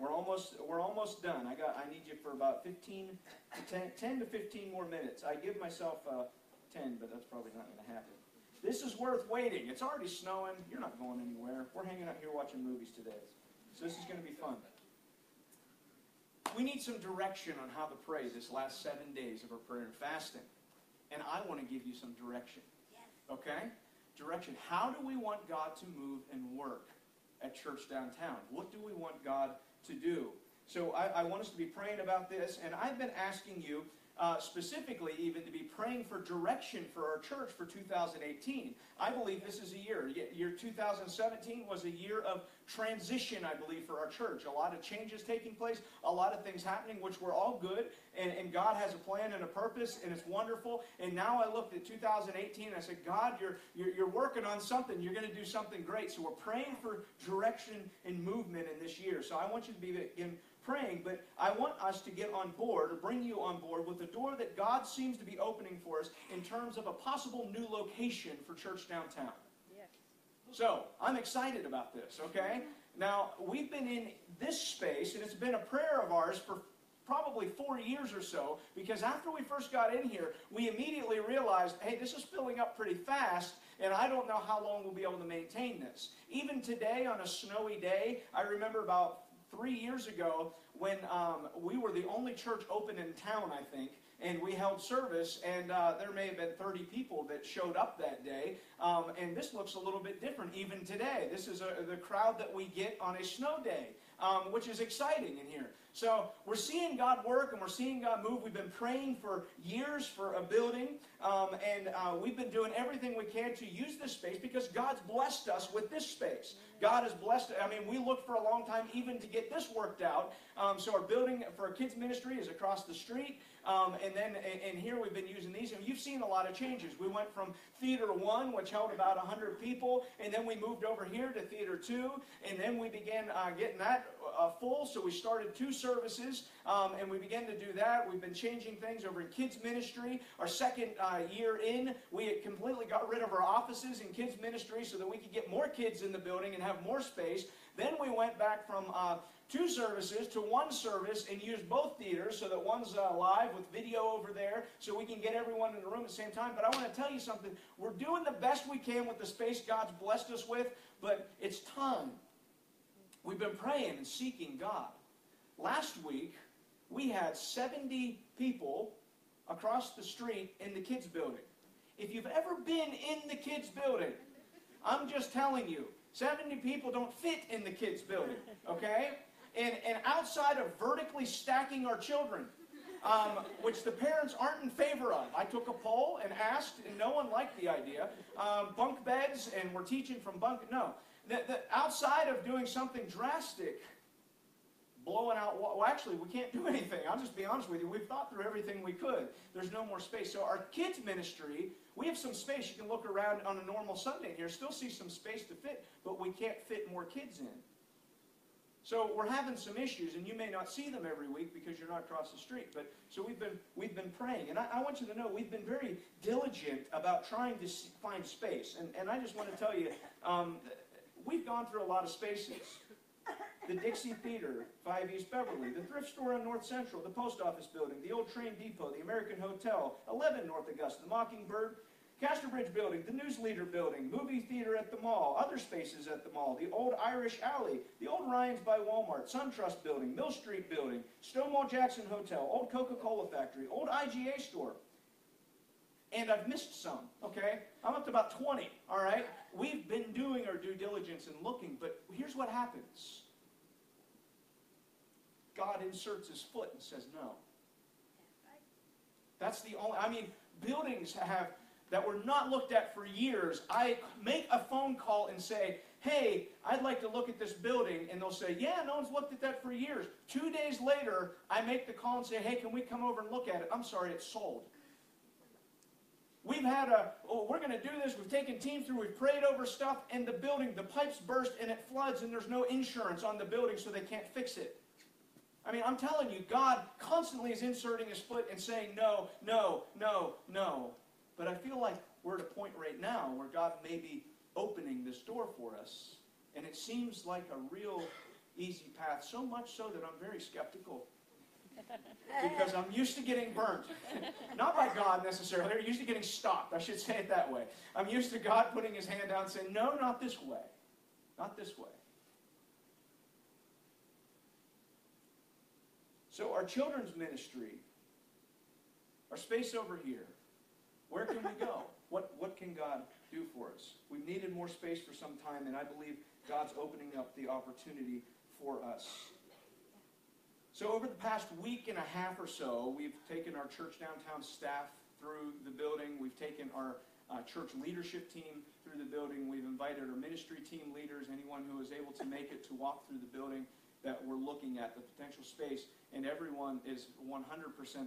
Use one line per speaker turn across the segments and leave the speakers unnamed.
We're almost done. I need you for about 10 to 15 more minutes. I give myself 10, but that's probably not going to happen. This is worth waiting. It's already snowing. You're not going anywhere. We're hanging out here watching movies today. So this is going to be fun. We need some direction on how to pray this last 7 days of our prayer and fasting. And I want to give you some direction. Okay? Direction. How do we want God to move and work at Church Downtown? What do we want God to do? So I want us to be praying about this. And I've been asking you, specifically even, to be praying for direction for our church for 2018. I believe this is a year. Year 2017 was a year of transition, I believe, for our church. A lot of changes taking place, a lot of things happening, which were all good. And God has a plan and a purpose, and it's wonderful. And now I looked at 2018 and I said, God, you're working on something. You're going to do something great. So we're praying for direction and movement in this year. So I want you to begin praying, but I want us to get on board, or bring you on board, with the door that God seems to be opening for us in terms of a possible new location for Church Downtown. Yes. So, I'm excited about this, okay? Now, we've been in this space, and it's been a prayer of ours for probably 4 years or so, because after we first got in here, we immediately realized, hey, this is filling up pretty fast, and I don't know how long we'll be able to maintain this. Even today, on a snowy day, I remember about 3 years ago when we were the only church open in town, I think, and we held service, and there may have been 30 people that showed up that day, and this looks a little bit different even today. This is the crowd that we get on a snow day, which is exciting in here. So we're seeing God work, and we're seeing God move. We've been praying for years for a building, and we've been doing everything we can to use this space because God's blessed us with this space. God has blessed, I mean, we looked for a long time even to get this worked out. So our building for our kids ministry is across the street, and then in here we've been using these, and you've seen a lot of changes. We went from Theater 1, which held about 100 people, and then we moved over here to Theater 2, and then we began getting that full, so we started 2 services, and we began to do that. We've been changing things over in kids ministry. Our second year in, we had completely got rid of our offices in kids ministry so that we could get more kids in the building and have more space. Then we went back from 2 services to 1 service and used both theaters so that one's live with video over there so we can get everyone in the room at the same time. But I want to tell you something. We're doing the best we can with the space God's blessed us with, but it's time. We've been praying and seeking God. Last week, we had 70 people across the street in the kids building. If you've ever been in the kids building, I'm just telling you, 70 people don't fit in the kids building, okay? And outside of vertically stacking our children, which the parents aren't in favor of. I took a poll and asked, and no one liked the idea. Bunk beds, and we're teaching from bunk, no. Outside of doing something drastic, blowing out, well, actually, we can't do anything. I'll just be honest with you. We've thought through everything we could. There's no more space. So our kids ministry, we have some space. You can look around on a normal Sunday here, still see some space to fit, but we can't fit more kids in. So we're having some issues, and you may not see them every week because you're not across the street. But so we've been praying, and I want you to know we've been very diligent about trying to find space. And I just want to tell you, we've gone through a lot of spaces. The Dixie Theater, 5 East Beverly, the thrift store on North Central, the post office building, the old train depot, the American Hotel, 11 North Augusta, the Mockingbird, Casterbridge building, the News Leader building, movie theater at the mall, other spaces at the mall, the old Irish Alley, the old Ryan's by Walmart, SunTrust building, Mill Street building, Stonewall Jackson Hotel, old Coca-Cola factory, old IGA store. And I've missed some, okay? I'm up to about 20, all right? We've been doing our due diligence and looking, but here's what happens. God inserts his foot and says no. That's the only, I mean, buildings that were not looked at for years. I make a phone call and say, hey, I'd like to look at this building. And they'll say, yeah, no one's looked at that for years. 2 days later, I make the call and say, hey, can we come over and look at it? I'm sorry, it's sold. We've had we're going to do this. We've taken teams through, we've prayed over stuff, and the building, the pipes burst and it floods, and there's no insurance on the building, so they can't fix it. I mean, I'm telling you, God constantly is inserting his foot and saying no, no, no, no. But I feel like we're at a point right now where God may be opening this door for us, and it seems like a real easy path, so much so that I'm very skeptical. Because I'm used to getting burnt. Not by God necessarily. I'm used to getting stopped. I should say it that way. I'm used to God putting his hand down and saying, no, not this way. Not this way. So our children's ministry, our space over here, where can we go? What can God do for us? We've needed more space for some time, and I believe God's opening up the opportunity for us. So over the past week and a half or so, we've taken our church downtown staff through the building. We've taken our church leadership team through the building. We've invited our ministry team leaders, anyone who is able to make it, to walk through the building that we're looking at, the potential space. And everyone is 100%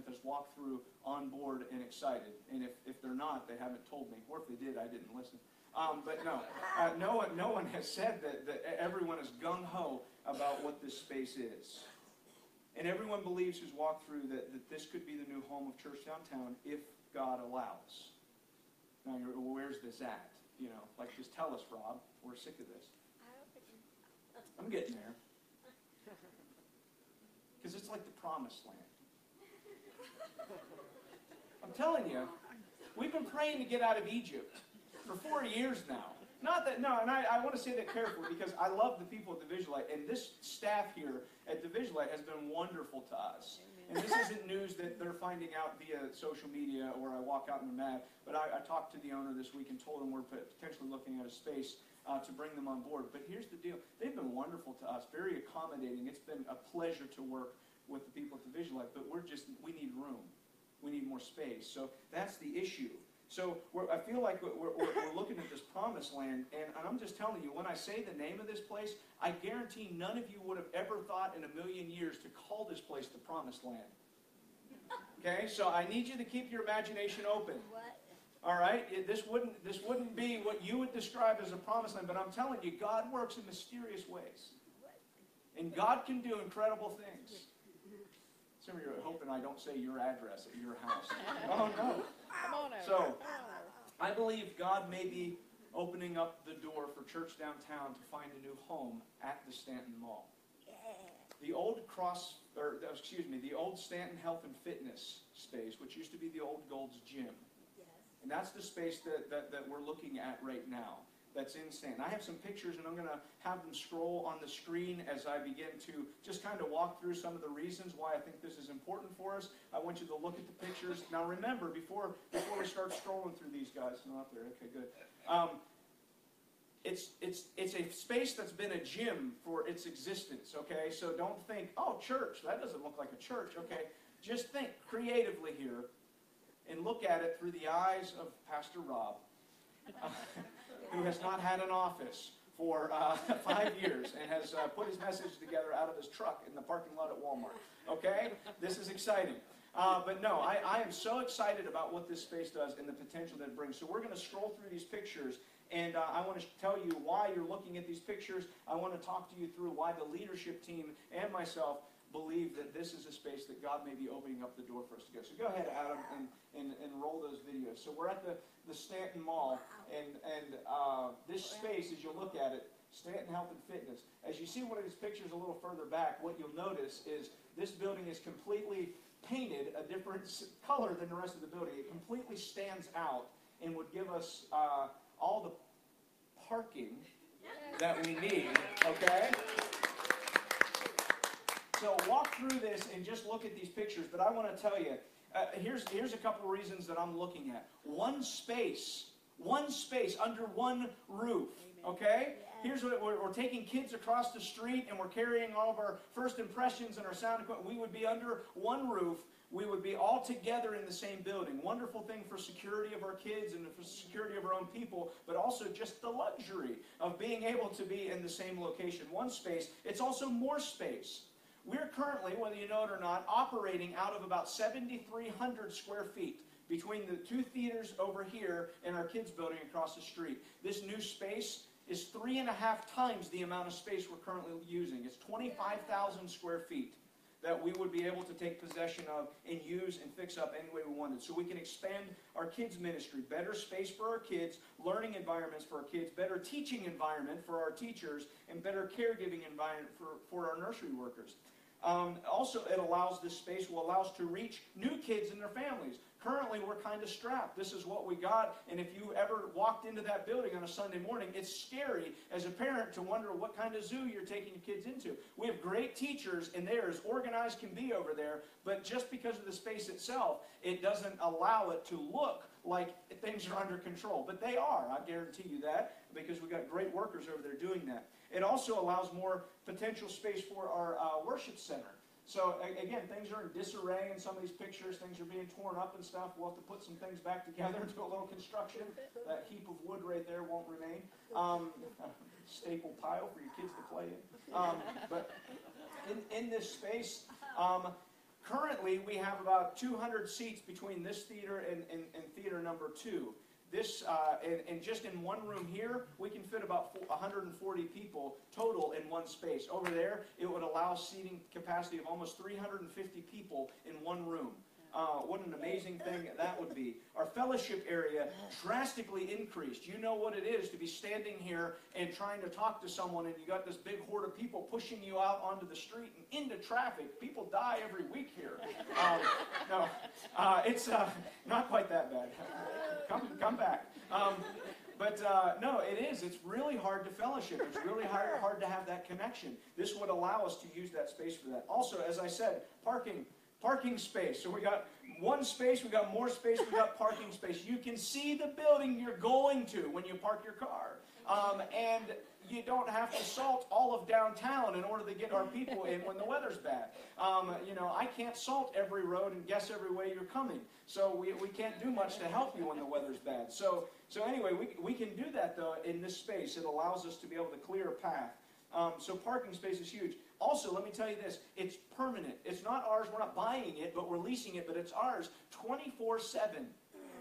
has walked through on board and excited. And if they're not, they haven't told me. Or if they did, I didn't listen. But no, no one has said that everyone is gung-ho about what this space is. And everyone believes who's walked through that this could be the new home of Church Downtown if God allows. Now, where's this at? You know, like, just tell us, Rob. We're sick of this. I'm getting there. Because it's like the promised land. I'm telling you, we've been praying to get out of Egypt for 4 years now. Not that, no, and I want to say that carefully because I love the people at the Visualite, and this staff here at the Visualite has been wonderful to us. And this isn't news that they're finding out via social media or I walk out in the mat, but I talked to the owner this week and told him we're potentially looking at a space to bring them on board. But here's the deal. They've been wonderful to us, very accommodating. It's been a pleasure to work with the people at the Visualite, but we need room. We need more space. So that's the issue. So I feel like we're looking at this promised land, and I'm just telling you, when I say the name of this place, I guarantee none of you would have ever thought in a million years to call this place the promised land. Okay, so I need you to keep your imagination open. All right, this wouldn't be what you would describe as a promised land, but I'm telling you, God works in mysterious ways, and God can do incredible things. Some of you are hoping I don't say your address at your house. Oh no.
Come on over.
So, I believe God may be opening up the door for Church Downtown to find a new home at the Stanton Mall. The old the old Stanton Health and Fitness space, which used to be the old Gold's Gym. And that's the space that we're looking at right now. That's in Stanton. I have some pictures, and I'm going to have them scroll on the screen as I begin to just kind of walk through some of the reasons why I think this is important for us. I want you to look at the pictures. Now remember, before we start scrolling through these guys, not there, okay, good. It's a space that's been a gym for its existence, okay? So don't think, oh, church, that doesn't look like a church, okay? Just think creatively here and look at it through the eyes of Pastor Rob. Who has not had an office for 5 years and has put his message together out of his truck in the parking lot at Walmart. Okay? This is exciting. But no, I am so excited about what this space does and the potential that it brings. So we're going to scroll through these pictures, and I want to tell you why you're looking at these pictures. I want to talk to you through why the leadership team and myself believe that this is a space that God may be opening up the door for us to go. So go ahead, Adam, and roll those videos. So we're at the Stanton Mall, and this space, as you look at it, Stanton Health and Fitness. As you see one of these pictures a little further back, what you'll notice is this building is completely painted a different color than the rest of the building. It completely stands out and would give us all the parking that we need, okay? So walk through this and just look at these pictures, but I want to tell you, here's a couple of reasons that I'm looking at. One space under one roof, okay? Here's what we're taking kids across the street, and we're carrying all of our first impressions and our sound equipment. We would be under one roof. We would be all together in the same building. Wonderful thing for security of our kids and for security of our own people, but also just the luxury of being able to be in the same location. One space. It's also more space. We're currently, whether you know it or not, operating out of about 7,300 square feet between the two theaters over here and our kids' building across the street. This new space is 3.5 times the amount of space we're currently using. It's 25,000 square feet. that we would be able to take possession of and use and fix up any way we wanted. So we can expand our kids' ministry, better space for our kids, learning environments for our kids, better teaching environment for our teachers, and better caregiving environment for our nursery workers. Also, this space will allow us to reach new kids and their families. Currently, we're kind of strapped. This is what we got, and if you ever walked into that building on a Sunday morning, it's scary as a parent to wonder what kind of zoo you're taking your kids into. We have great teachers, and they're as organized can be over there, but just because of the space itself, it doesn't allow it to look like things are under control. But they are, I guarantee you that, because we've got great workers over there doing that. It also allows more potential space for our worship center. So again, things are in disarray in some of these pictures. Things are being torn up and stuff. We'll have to put some things back together and do a little construction. That heap of wood right there won't remain. Staple pile for your kids to play in. But in this space, currently we have about 200 seats between this theater and theater number 2. This, and just in one room here, we can fit about 140 people total in one space. Over there, it would allow seating capacity of almost 350 people in one room. What an amazing thing that would be. Our fellowship area drastically increased. You know what it is to be standing here and trying to talk to someone, and you got this big horde of people pushing you out onto the street and into traffic. People die every week here. No, it's not quite that bad. Come back. No, it is. It's really hard to fellowship. It's really hard to have that connection. This would allow us to use that space for that. Also, as I said, parking space. So we got one space, we got more space, we got parking space. You can see the building you're going to when you park your car. And you don't have to salt all of downtown in order to get our people in when the weather's bad. I can't salt every road and guess every way you're coming. So we can't do much to help you when the weather's bad. So anyway, we can do that, though, in this space. It allows us to be able to clear a path. So parking space is huge. Also, let me tell you this, it's permanent. It's not ours, we're not buying it, but we're leasing it, but it's ours 24/7,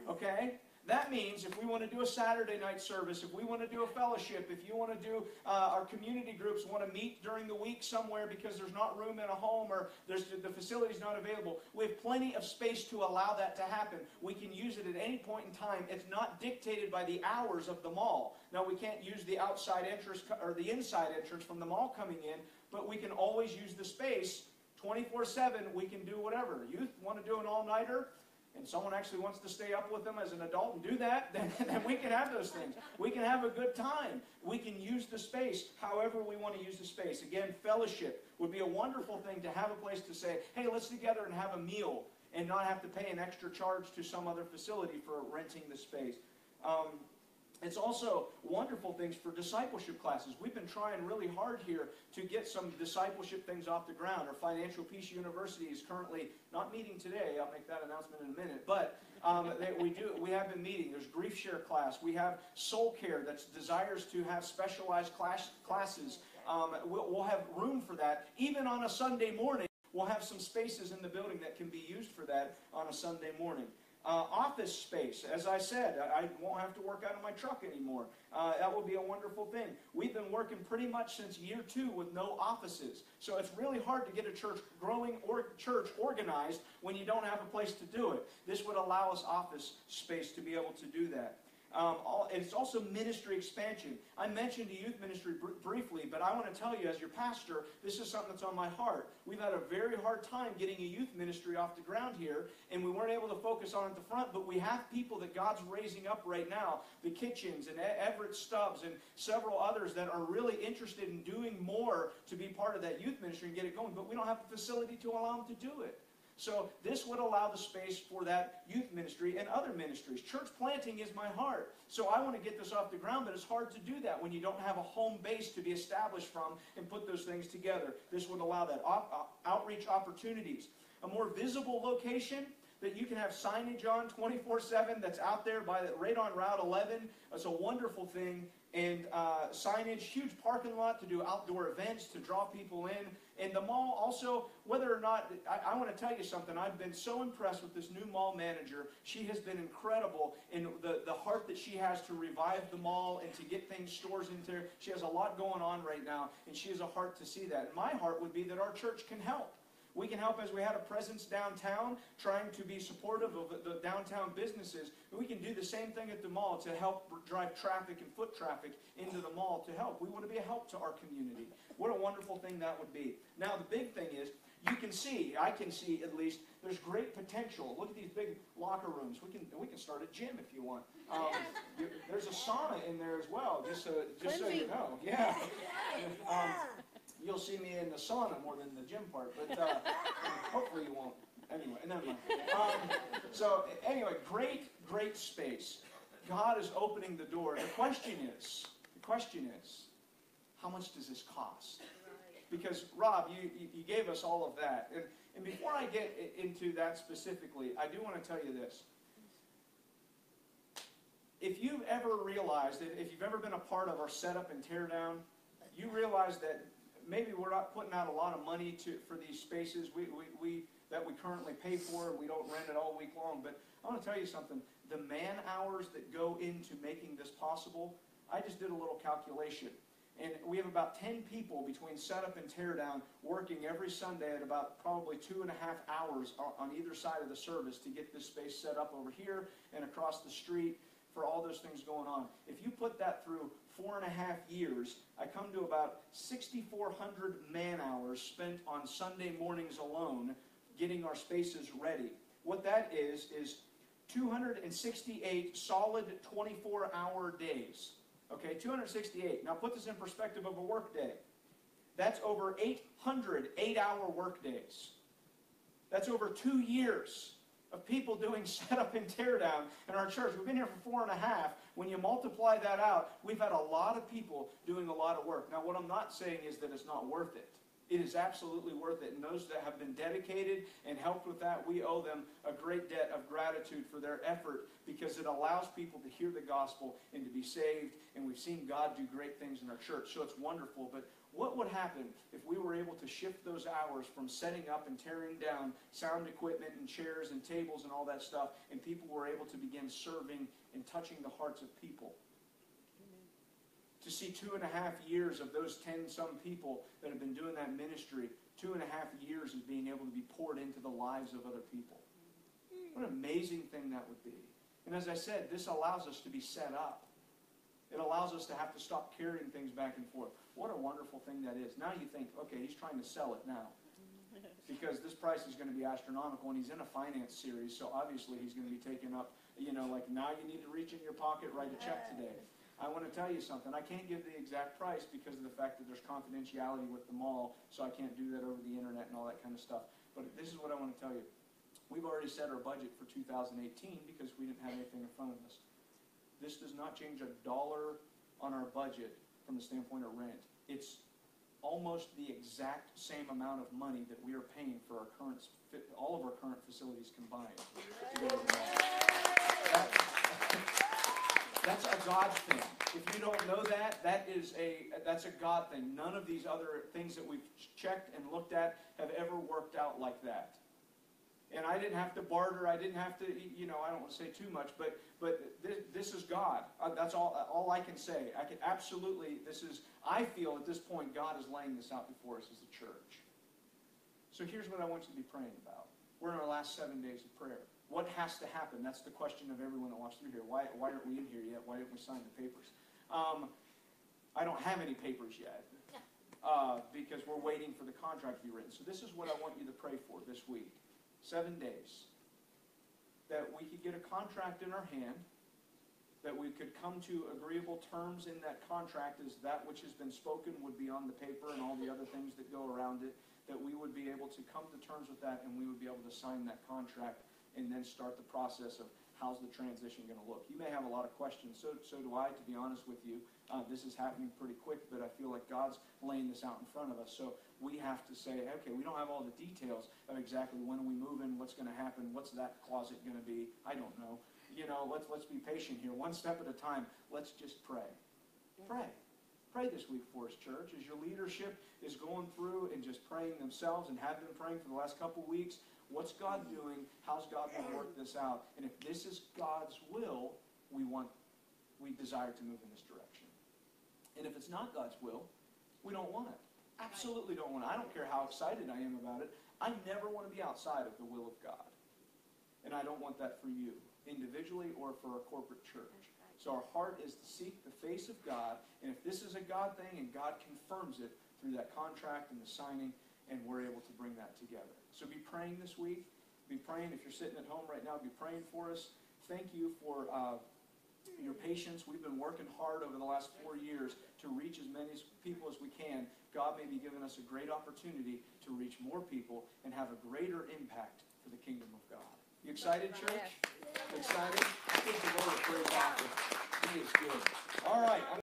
okay? That means if we want to do a Saturday night service, if we want to do a fellowship, if you want to do our community groups want to meet during the week somewhere because there's not room in a home or the facility's not available, we have plenty of space to allow that to happen. We can use it at any point in time. It's not dictated by the hours of the mall. Now, we can't use the outside entrance or the inside entrance from the mall coming in, but we can always use the space 24/7. We can do whatever. Youth want to do an all-nighter, and someone actually wants to stay up with them as an adult and do that, then we can have those things. We can have a good time. We can use the space however we want to use the space. Again, fellowship would be a wonderful thing to have a place to say, hey, let's together and have a meal and not have to pay an extra charge to some other facility for renting the space. It's also wonderful things for discipleship classes. We've been trying really hard here to get some discipleship things off the ground. Our Financial Peace University is currently not meeting today. I'll make that announcement in a minute. But we have been meeting. There's Grief Share class. We have Soul Care that desires to have specialized classes. We'll have room for that. Even on a Sunday morning, we'll have some spaces in the building that can be used for that on a Sunday morning. Office space, as I said, I won't have to work out of my truck anymore. That will be a wonderful thing. We've been working pretty much since year 2 with no offices. So it's really hard to get a church church organized when you don't have a place to do it. This would allow us office space to be able to do that. It's also ministry expansion. I mentioned the youth ministry briefly, but I want to tell you as your pastor, this is something that's on my heart. We've had a very hard time getting a youth ministry off the ground here, and we weren't able to focus on it at the front, but we have people that God's raising up right now, the Kitchens and Everett Stubbs and several others that are really interested in doing more to be part of that youth ministry and get it going, but we don't have the facility to allow them to do it. So this would allow the space for that youth ministry and other ministries. Church planting is my heart. So I want to get this off the ground, but it's hard to do that when you don't have a home base to be established from and put those things together. This would allow that outreach opportunities. A more visible location that you can have signage on 24/7 that's out there right on Route 11. It's a wonderful thing. And signage, huge parking lot to do outdoor events, to draw people in. And the mall also, whether or not, I want to tell you something, I've been so impressed with this new mall manager. She has been incredible in the heart that she has to revive the mall and to get stores into there. She has a lot going on right now, and she has a heart to see that. And my heart would be that our church can help. We can help as we had a presence downtown, trying to be supportive of the downtown businesses. We can do the same thing at the mall to help drive traffic and foot traffic into the mall to help. We want to be a help to our community. What a wonderful thing that would be. Now, the big thing is, you can see, I can see at least, there's great potential. Look at these big locker rooms. We can start a gym if you want. There's a sauna in there as well, just so you know. Yeah. You'll see me in the sauna more than the gym part, but hopefully you won't. Anyway, never mind. So anyway, great space. God is opening the door. The question is, how much does this cost? Because, Rob, you gave us all of that. And before I get into that specifically, I do want to tell you this. If you've ever realized, if you've ever been a part of our setup and tear down, you realize that maybe we're not putting out a lot of money for these spaces that we currently pay for, and we don't rent it all week long. But I want to tell you something. The man hours that go into making this possible, I just did a little calculation. And we have about 10 people between setup and teardown working every Sunday at about probably 2.5 hours on either side of the service to get this space set up over here and across the street for all those things going on. If you put that through 4.5 years, I come to about 6,400 man hours spent on Sunday mornings alone getting our spaces ready. What that is 268 solid 24-hour days. Okay, 268. Now put this in perspective of a work day. That's over 800 8-hour work days. That's over 2 years of people doing setup and tear down in our church. We've been here for 4.5. When you multiply that out, we've had a lot of people doing a lot of work. Now what I'm not saying is that it's not worth it. It is absolutely worth it. And those that have been dedicated and helped with that, we owe them a great debt of gratitude for their effort, because it allows people to hear the gospel and to be saved. And we've seen God do great things in our church. So it's wonderful. But what would happen if we were able to shift those hours from setting up and tearing down sound equipment and chairs and tables and all that stuff, and people were able to begin serving and touching the hearts of people? To see 2.5 years of those 10-some people that have been doing that ministry, 2.5 years of being able to be poured into the lives of other people. What an amazing thing that would be. And as I said, this allows us to be set up. It allows us to have to stop carrying things back and forth. What a wonderful thing that is. Now you think, okay, he's trying to sell it now, because this price is going to be astronomical, and he's in a finance series, so obviously he's going to be taking up, like, now you need to reach in your pocket, write a check today. I want to tell you something. I can't give the exact price because of the fact that there's confidentiality with the mall, so I can't do that over the internet and all that kind of stuff. But this is what I want to tell you. We've already set our budget for 2018 because we didn't have anything in front of us. This does not change $1 on our budget from the standpoint of rent. It's almost the exact same amount of money that we are paying for all of our current facilities combined to go to the mall. That's a God thing. If you don't know that, that's a God thing. None of these other things that we've checked and looked at have ever worked out like that. And I didn't have to barter. I didn't have to, I don't want to say too much, but this is God. That's all I can say. I can absolutely, I feel at this point God is laying this out before us as a church. So here's what I want you to be praying about. We're in our last 7 days of prayer. What has to happen? That's the question of everyone that walks through here. Why aren't we in here yet? Why didn't we sign the papers? I don't have any papers yet because we're waiting for the contract to be written. So this is what I want you to pray for this week. 7 days. That we could get a contract in our hand, that we could come to agreeable terms in that contract as that which has been spoken would be on the paper and all the other things that go around it, that we would be able to come to terms with that and we would be able to sign that contract and then start the process of how's the transition going to look. You may have a lot of questions, so do I, to be honest with you. This is happening pretty quick, but I feel like God's laying this out in front of us. So we have to say, okay, we don't have all the details of exactly when we move in, what's going to happen, what's that closet going to be. I don't know. Let's be patient here. One step at a time. Let's just pray. Pray. Pray this week for us, church, as your leadership is going through and just praying themselves and have been praying for the last couple weeks. What's God doing? How's God going to work this out? And if this is God's will, we desire to move in this direction. And if it's not God's will, we don't want it. Absolutely don't want to. I don't care how excited I am about it. I never want to be outside of the will of God. And I don't want that for you, individually or for our corporate church. So our heart is to seek the face of God, and if this is a God thing and God confirms it through that contract and the signing, and we're able to bring that together. So be praying this week. Be praying. If you're sitting at home right now, be praying for us. Thank you for your patience. We've been working hard over the last 4 years to reach as many people as we can. God may be giving us a great opportunity to reach more people and have a greater impact for the kingdom of God. You excited, church? Excited? I think the Lord will praise God. He is good. All right.